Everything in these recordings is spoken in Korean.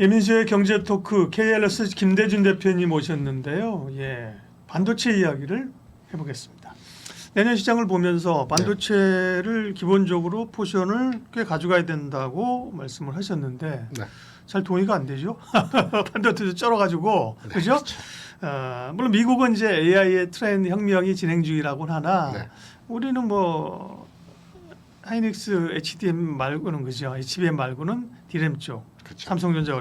예민수의 경제 토크 KLS 김대준 대표님 오셨는데요. 예, 반도체 이야기를 해보겠습니다. 내년 시장을 보면서 반도체를 기본적으로 포션을 꽤 가져가야 된다고 말씀을 하셨는데 네. 잘 동의가 안 되죠. 반도체도 쩔어가지고 네, 그죠? 그렇죠. 물론 미국은 이제 AI의 트렌드 혁명이 진행 중이라고는 하나 네. 우리는 뭐 하이닉스 HDM 말고는 그죠? HBM 말고는 DRAM 쪽 그렇죠. 삼성전자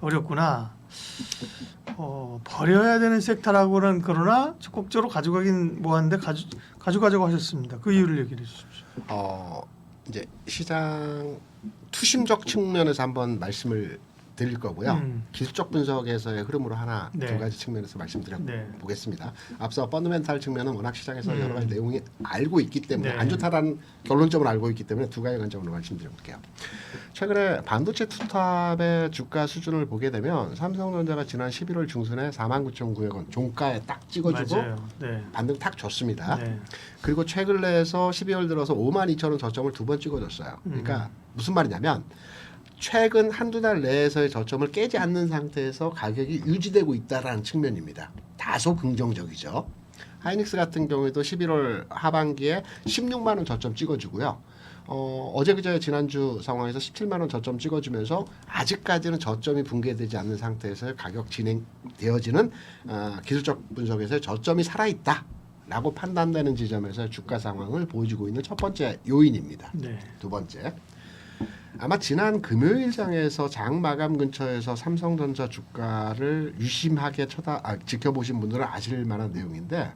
어렵구나. 버려야 되는 섹터라고는 그러나 적극적으로 가져가긴 뭐한데 가져가자고 하셨습니다. 그 이유를 얘기해 주십시오. 이제 시장 투심적 측면에서 한번 말씀을 드릴 거고요. 기술적 분석에서의 흐름으로 하나 네. 두 가지 측면에서 말씀드려 네. 보겠습니다. 앞서 펀더멘탈 측면은 워낙 시장에서 여러 가지 내용이 알고 있기 때문에 네. 안 좋다라는 결론적으로 알고 있기 때문에 두 가지 관점으로 말씀드려 볼게요. 최근에 반도체 투탑의 주가 수준을 보게 되면 삼성전자가 지난 11월 중순에 49,900원 종가에 딱 찍어주고 맞아요. 네. 반등 탁 줬습니다. 네. 그리고 최근 내에서 12월 들어서 52,000원 저점을 두 번 찍어줬어요. 그러니까 무슨 말이냐면 최근 한두 달 내에서의 저점을 깨지 않는 상태에서 가격이 유지되고 있다라는 측면입니다. 다소 긍정적이죠. 하이닉스 같은 경우에도 11월 하반기에 16만 원 저점 찍어주고요. 어제 그제 지난주 상황에서 17만 원 저점 찍어주면서 아직까지는 저점이 붕괴되지 않는 상태에서 가격 진행되어지는 기술적 분석에서 저점이 살아있다. 라고 판단되는 지점에서 주가 상황을 보여주고 있는 첫 번째 요인입니다. 네. 두 번째, 아마 지난 금요일장에서 장 마감 근처에서 삼성전자 주가를 유심하게 지켜보신 분들은 아실 만한 내용인데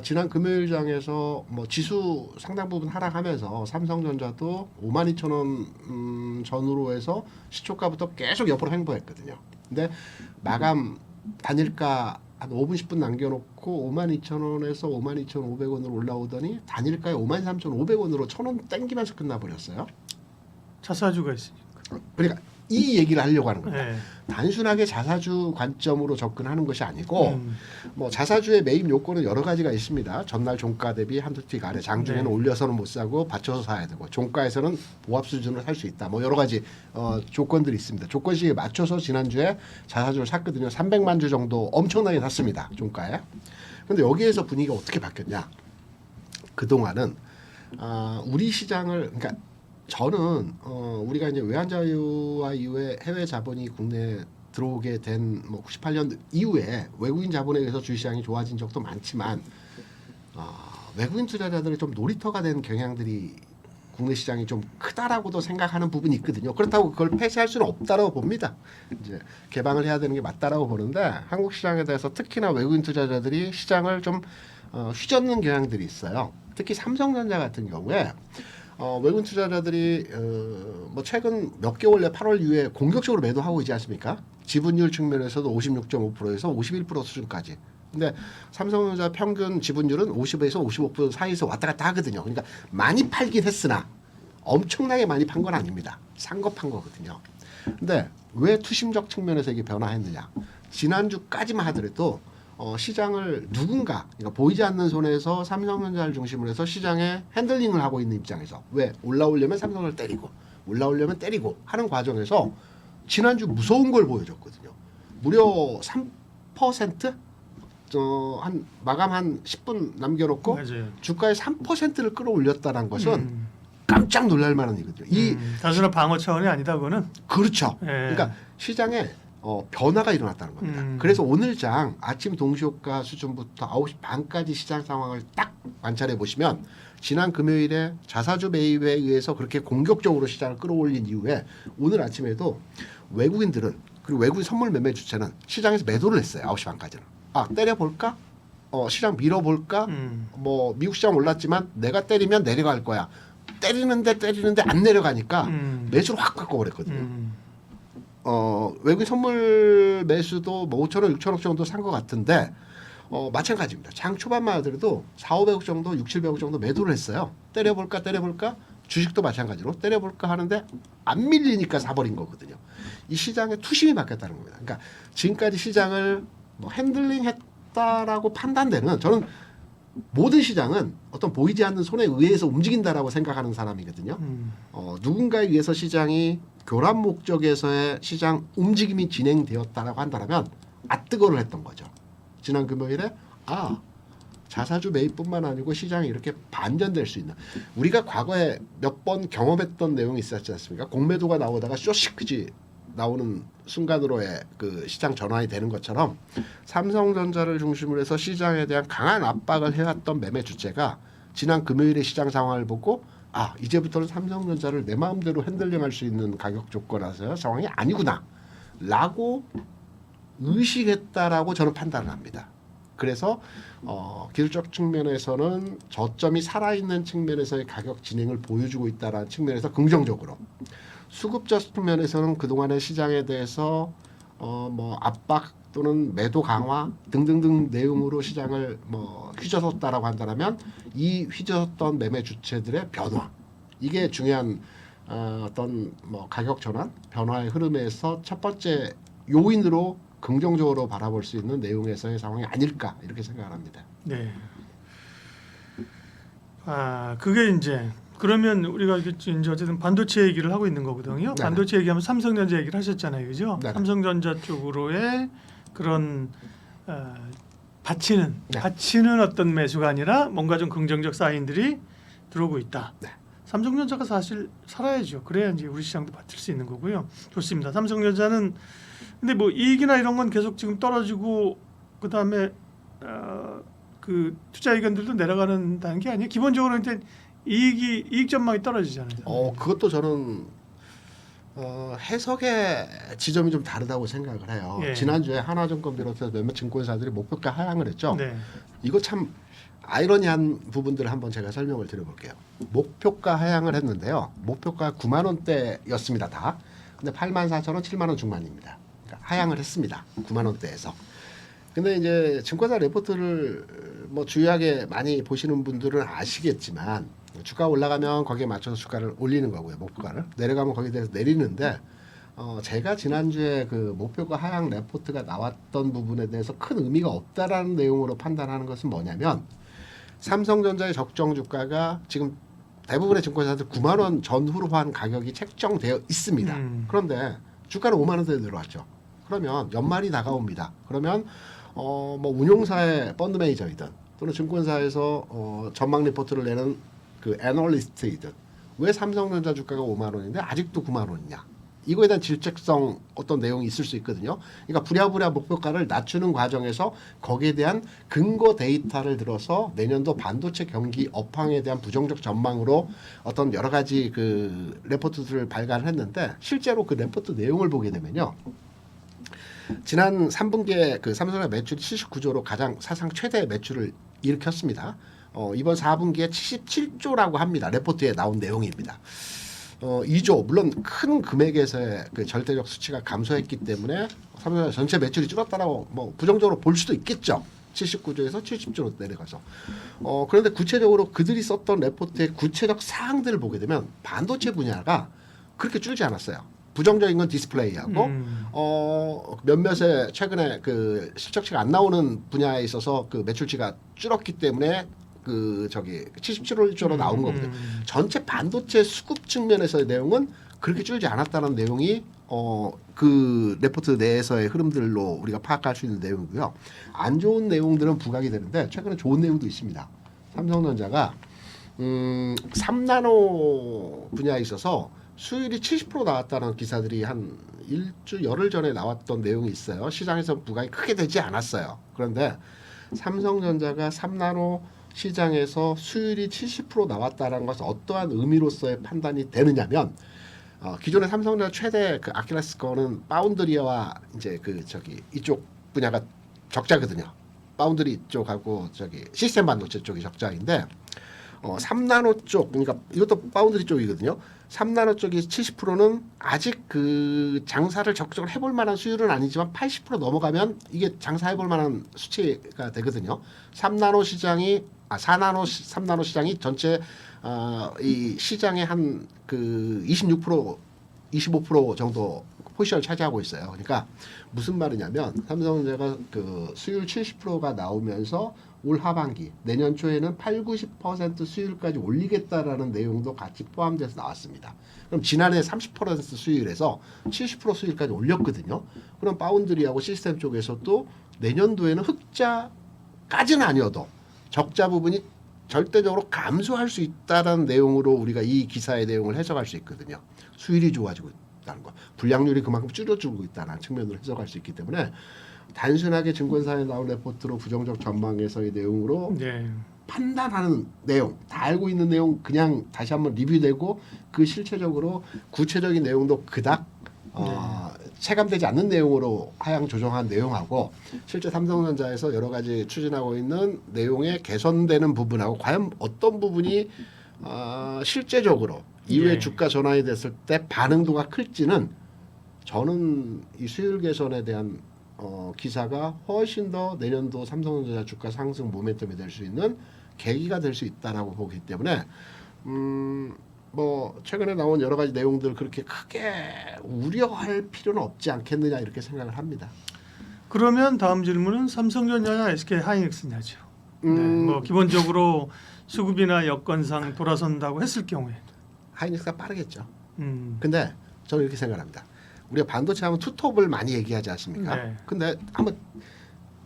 지난 금요일장에서 뭐 지수 상당 부분 하락하면서 삼성전자도 52,000원 전후로 해서 시초가부터 계속 옆으로 횡보했거든요. 근데 마감 단일가 한 5분 10분 남겨놓고 52,000원에서 52,500원으로 올라오더니 단일가에 53,500원으로 1,000원 땡기면서 끝나버렸어요. 자사주가 있으니까. 그러니까 이 얘기를 하려고 하는 겁니다. 네. 단순하게 자사주 관점으로 접근하는 것이 아니고 뭐 자사주의 매입 요건은 여러 가지가 있습니다. 전날 종가 대비 한두 틱 아래 장중에는 네. 올려서는 못 사고 받쳐서 사야 되고 종가에서는 보합 수준으로 살 수 있다. 뭐 여러 가지 조건들이 있습니다. 조건식에 맞춰서 지난주에 자사주를 샀거든요. 300만 주 정도 엄청나게 샀습니다. 종가에. 그런데 여기에서 분위기가 어떻게 바뀌었냐. 그동안은 우리 시장을 그러니까 저는 우리가 이제 외환자유화 이후에 해외 자본이 국내에 들어오게 된 뭐 98년 이후에 외국인 자본에 의해서 주식시장이 좋아진 적도 많지만 외국인 투자자들의 좀 놀이터가 된 경향들이 국내 시장이 좀 크다라고도 생각하는 부분이 있거든요. 그렇다고 그걸 폐쇄할 수는 없다라고 봅니다. 이제 개방을 해야 되는 게 맞다라고 보는데 한국 시장에 대해서 특히나 외국인 투자자들이 시장을 좀 휘젓는 경향들이 있어요. 특히 삼성전자 같은 경우에 외국인 투자자들이 뭐 최근 몇 개월 내 8월 이후에 공격적으로 매도하고 있지 않습니까? 지분율 측면에서도 56.5%에서 51% 수준까지. 근데 삼성전자 평균 지분율은 50에서 55% 사이에서 왔다 갔다 하거든요. 그러니까 많이 팔긴 했으나 엄청나게 많이 판 건 아닙니다. 산 거 판 거거든요. 근데 왜 투심적 측면에서 이게 변화했느냐? 지난주까지만 하더라도 시장을 누군가 그러니까 보이지 않는 손에서 삼성전자를 중심으로 해서 시장에 핸들링을 하고 있는 입장에서 왜 올라오려면 삼성을 때리고 올라오려면 때리고 하는 과정에서 지난주 무서운 걸 보여줬거든요. 무려 3% 한 마감 한 10분 남겨놓고 맞아요. 주가의 3%를 끌어올렸다는 것은 깜짝 놀랄 만한 일이거든요. 단순한 방어 차원이 아니다 그거는. 그렇죠. 예. 그러니까 시장에 변화가 일어났다는 겁니다. 그래서 오늘 장 아침 동시효과 수준부터 9시 반까지 시장 상황을 딱 관찰해 보시면 지난 금요일에 자사주 매입에 의해서 그렇게 공격적으로 시장을 끌어올린 이후에 오늘 아침에도 외국인들은 그리고 외국인 선물 매매 주체는 시장에서 매도를 했어요. 9시 반까지는. 때려볼까? 시장 밀어볼까? 뭐 미국 시장 올랐지만 내가 때리면 내려갈 거야. 때리는데 안 내려가니까 매수를 확 바꿔버렸거든요. 외국인 선물 매수도 뭐 5천억, 6천억 정도 산 것 같은데 마찬가지입니다. 장 초반만 하더라도 4,500억 정도, 6,700억 정도 매도를 했어요. 때려볼까? 주식도 마찬가지로 때려볼까 하는데 안 밀리니까 사버린 거거든요. 이 시장의 투심이 바뀌었다는 겁니다. 그러니까 지금까지 시장을 뭐 핸들링 했다라고 판단되는 저는 모든 시장은 어떤 보이지 않는 손에 의해서 움직인다라고 생각하는 사람이거든요. 누군가에 의해서 시장이 교란 목적에서의 시장 움직임이 진행되었다라고 한다면 뜨거를 했던 거죠. 지난 금요일에 자사주 매입뿐만 아니고 시장이 이렇게 반전될 수 있는, 우리가 과거에 몇 번 경험했던 내용이 있었지 않습니까? 공매도가 나오다가 쇼시크지 나오는 순간으로의 그 시장 전환이 되는 것처럼 삼성전자를 중심으로 해서 시장에 대한 강한 압박을 해왔던 매매 주체가 지난 금요일의 시장 상황을 보고 이제부터는 삼성전자를 내 마음대로 핸들링할 수 있는 가격 조건에서 상황이 아니구나 라고 의식했다라고 저는 판단을 합니다. 그래서 기술적 측면에서는 저점이 살아있는 측면에서의 가격 진행을 보여주고 있다는 측면에서 긍정적으로, 수급자 측면에서는 그동안의 시장에 대해서 압박 또는 매도 강화 등등등 내용으로 시장을 휘저었다라고 한다면 이 휘저었던 매매 주체들의 변화, 이게 중요한 어떤 가격 전환 변화의 흐름에서 첫 번째 요인으로 긍정적으로 바라볼 수 있는 내용에서의 상황이 아닐까 이렇게 생각을 합니다. 네. 그게 이제 그러면 우리가 이제 어쨌든 반도체 얘기를 하고 있는 거거든요. 네네. 반도체 얘기하면 삼성전자 얘기를 하셨잖아요, 그죠? 네네. 삼성전자 쪽으로의 그런 받치는 네. 어떤 매수가 아니라 뭔가 좀 긍정적 사인들이 들어오고 있다. 네. 삼성전자가 사실 살아야죠. 그래야 이제 우리 시장도 받칠 수 있는 거고요. 좋습니다. 삼성전자는 근데 이익이나 이런 건 계속 지금 떨어지고 그다음에 그 투자 의견들도 내려가는다는 게 아니에요. 기본적으로 이제 이익 전망이 떨어지잖아요. 그것도 저는 해석의 지점이 좀 다르다고 생각을 해요. 예. 지난주에 하나증권 비롯해서 몇몇 증권사들이 목표가 하향을 했죠. 네. 이거 참 아이러니한 부분들을 한번 제가 설명을 드려볼게요. 목표가 하향을 했는데요. 목표가 9만 원대였습니다. 다. 근데 84,000원, 7만 원 중반입니다. 그러니까 하향을 했습니다. 9만 원대에서. 근데 이제 증권사 레포트를 주요하게 많이 보시는 분들은 아시겠지만 주가 올라가면 거기에 맞춰서 주가를 올리는 거고요. 목표가를 내려가면 거기에 대해서 내리는데 제가 지난주에 그 목표가 하향 레포트가 나왔던 부분에 대해서 큰 의미가 없다라는 내용으로 판단하는 것은 뭐냐면 삼성전자의 적정 주가가 지금 대부분의 증권사들 9만 원 전후로 한 가격이 책정되어 있습니다. 그런데 주가는 5만 원대에 내려왔죠. 그러면 연말이 다가옵니다. 그러면 운용사의 펀드 매니저이든 또는 증권사에서 전망 리포트를 내는 그 애널리스트이든 왜 삼성전자 주가가 5만 원인데 아직도 9만 원이냐? 이거에 대한 질책성 어떤 내용이 있을 수 있거든요. 그러니까 부랴부랴 목표가를 낮추는 과정에서 거기에 대한 근거 데이터를 들어서 내년도 반도체 경기 업황에 대한 부정적 전망으로 어떤 여러 가지 그 레포트들을 발간을 했는데 실제로 그 레포트 내용을 보게 되면요. 지난 3분기에 그 삼성전자 매출이 79조로 가장 사상 최대 매출을 일으켰습니다. 이번 4분기에 77조라고 합니다. 레포트에 나온 내용입니다. 2조 물론 큰 금액에서의 그 절대적 수치가 감소했기 때문에 삼성전자 전체 매출이 줄었다라고 부정적으로 볼 수도 있겠죠. 79조에서 70조로 내려가서. 그런데 구체적으로 그들이 썼던 레포트의 구체적 사항들을 보게 되면 반도체 분야가 그렇게 줄지 않았어요. 부정적인 건 디스플레이하고 몇몇의 최근에 그 실적치가 안 나오는 분야에 있어서 그 매출치가 줄었기 때문에 77조로 나온 거거든요. 전체 반도체 수급 측면에서의 내용은 그렇게 줄지 않았다는 내용이 그 레포트 내에서의 흐름들로 우리가 파악할 수 있는 내용이고요. 안 좋은 내용들은 부각이 되는데 최근에 좋은 내용도 있습니다. 삼성전자가 3나노 분야에 있어서 수율이 70% 나왔다는 기사들이 한 열흘 전에 나왔던 내용이 있어요. 시장에서 부각이 크게 되지 않았어요. 그런데 삼성전자가 3나노 시장에서 수율이 70% 나왔다는 것은 어떠한 의미로서의 판단이 되느냐면 기존의 삼성전자 최대 그 아킬레스건은 파운드리와 이제 이쪽 분야가 적자거든요. 파운드리 쪽하고 시스템 반도체 쪽이 적자인데 3나노 쪽, 그러니까 이것도 파운드리 쪽이거든요. 3나노 쪽이 70%는 아직 그 장사를 적극적으로 해볼 만한 수율은 아니지만 80% 넘어가면 이게 장사해볼 만한 수치가 되거든요. 3나노 시장이 3나노 시장이 전체 이 시장의 한 그 26% 25% 정도 포지션을 차지하고 있어요. 그러니까 무슨 말이냐면 삼성전자가 그 수율 70%가 나오면서 올 하반기 내년 초에는 80~90% 수율까지 올리겠다라는 내용도 같이 포함돼서 나왔습니다. 그럼 지난해 30% 수율에서 70% 수율까지 올렸거든요. 그럼 파운드리하고 시스템 쪽에서도 내년도에는 흑자까지는 아니어도 적자 부분이 절대적으로 감소할 수 있다는 내용으로 우리가 이 기사의 내용을 해석할 수 있거든요. 수율이 좋아지고 있다는 거, 불량률이 그만큼 줄어들고 있다는 측면으로 해석할 수 있기 때문에 단순하게 증권사에 나온 레포트로 부정적 전망에서의 내용으로 네. 판단하는 내용, 다 알고 있는 내용 그냥 다시 한번 리뷰되고 그 실체적으로 구체적인 내용도 그닥 체감되지 않는 내용으로 하향 조정한 내용하고 실제 삼성전자에서 여러 가지 추진하고 있는 내용에 개선되는 부분하고 과연 어떤 부분이 실제적으로 이후에 예. 주가 전환이 됐을 때 반응도가 클지는 저는 이 수율 개선에 대한 기사가 훨씬 더 내년도 삼성전자 주가 상승 모멘텀이 될 수 있는 계기가 될 수 있다라고 보기 때문에 뭐 최근에 나온 여러 가지 내용들 그렇게 크게 우려할 필요는 없지 않겠느냐 이렇게 생각을 합니다. 그러면 다음 질문은 삼성전자냐 SK 하이닉스냐죠. 네, 뭐 기본적으로 수급이나 여건상 돌아선다고 했을 경우에. 하이닉스가 빠르겠죠. 음. 근데 저는 이렇게 생각합니다. 우리가 반도체 하면 투톱을 많이 얘기하지 않습니까? 네. 근데 한번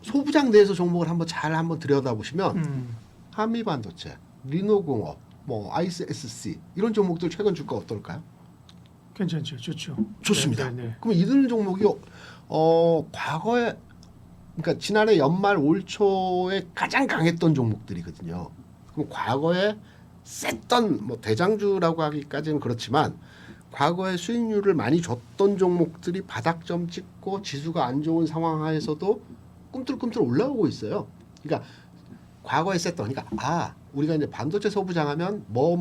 소부장 내에서 종목을 한번 잘 들여다보시면 한미 반도체, 리노공업, 뭐 ISSC 이런 종목들 최근 주가 어떨까요? 괜찮죠, 좋죠. 좋습니다. 네, 네, 네. 그럼 이들 종목이 과거에 그러니까 지난해 연말 올 초에 가장 강했던 종목들이거든요. 그럼 과거에 셌던 뭐 대장주라고 하기까지는 그렇지만 과거에 수익률을 많이 줬던 종목들이 바닥점 찍고 지수가 안 좋은 상황 하에서도 꿈틀꿈틀 올라오고 있어요. 그러니까 과거에 셌던 그러니까 우리가 이제 반도체 소부장하면 뭐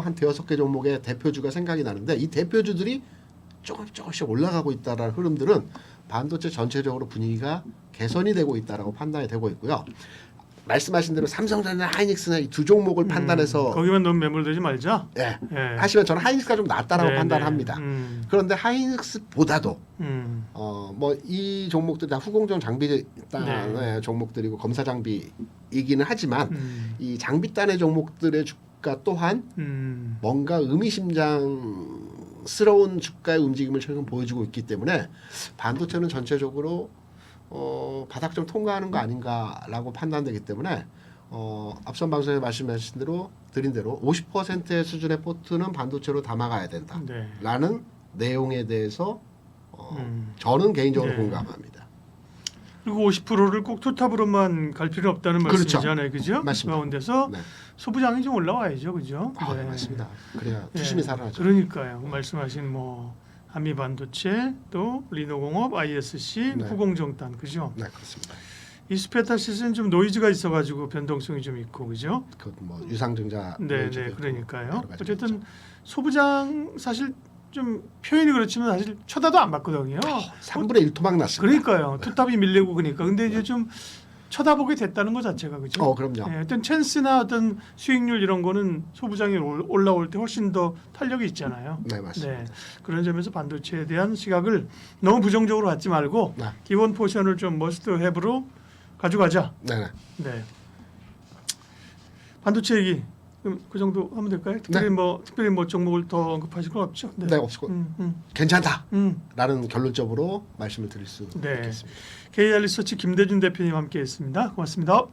한 5개 종목의 대표주가 생각이 나는데 이 대표주들이 조금씩 올라가고 있다라는 흐름들은 반도체 전체적으로 분위기가 개선이 되고 있다라고 판단이 되고 있고요. 말씀하신 대로 삼성전자, 하이닉스나 이 두 종목을 판단해서 거기만 너무 매몰되지 말자. 예, 예. 하시면 저는 하이닉스가 좀 낫다라고 네, 판단합니다. 네. 그런데 하이닉스보다도 뭐 이 종목들 다 후공정 장비 단의 종목들이고 검사 장비이기는 하지만 이 장비단의 종목들의 주가 또한 뭔가 의미심장스러운 주가의 움직임을 최근 보여주고 있기 때문에 반도체는 전체적으로 바닥 좀 통과하는 거 아닌가라고 판단되기 때문에 앞선 방송에 말씀하신 대로 드린 대로 50%의 수준의 포트는 반도체로 담아가야 된다라는 내용에 대해서 저는 개인적으로 네. 공감합니다. 그리고 50%를 꼭 투탑으로만 갈 필요 없다는 그렇죠. 말씀이잖아요, 그죠? 맞습니다. 가운데서 네. 소부장이 좀 올라와야죠, 그죠? 네. 맞습니다. 그래야 네. 투심이 살아나죠. 그러니까요. 말씀하신 뭐 한미 반도체 또 리노공업, ISC, 네. 후공정단, 그죠? 네, 그렇습니다. 이스페타시스는 좀 노이즈가 있어가지고 변동성이 좀 있고, 그죠? 그 뭐 유상증자 네, 노이즈도 네, 있고 그러니까요. 여러 가지 어쨌든 있죠. 소부장 사실 좀 표현이 그렇지만 사실 쳐다도 안 봤거든요. 3분의 1 토막 났습니다. 그러니까요. 투탑이 밀리고 그러니까. 근데 이제 좀 쳐다보게 됐다는 것 자체가 그죠? 그럼요. 예, 어떤 찬스나 어떤 수익률 이런 거는 소부장이 올라올 때 훨씬 더 탄력이 있잖아요. 네, 맞습니다. 네, 그런 점에서 반도체에 대한 시각을 너무 부정적으로 갖지 말고 네. 기본 포션을 좀 머스트 헤브로 가져가자. 네, 네. 네. 반도체 얘기 그럼 그 정도 하면 될까요? 특별히 뭐 종목을 더 언급하실 건 없죠? 네, 없고 괜찮다라는 결론적으로 말씀을 드릴 수 네. 있겠습니다. KR 리서치 김대준 대표님 함께했습니다. 고맙습니다.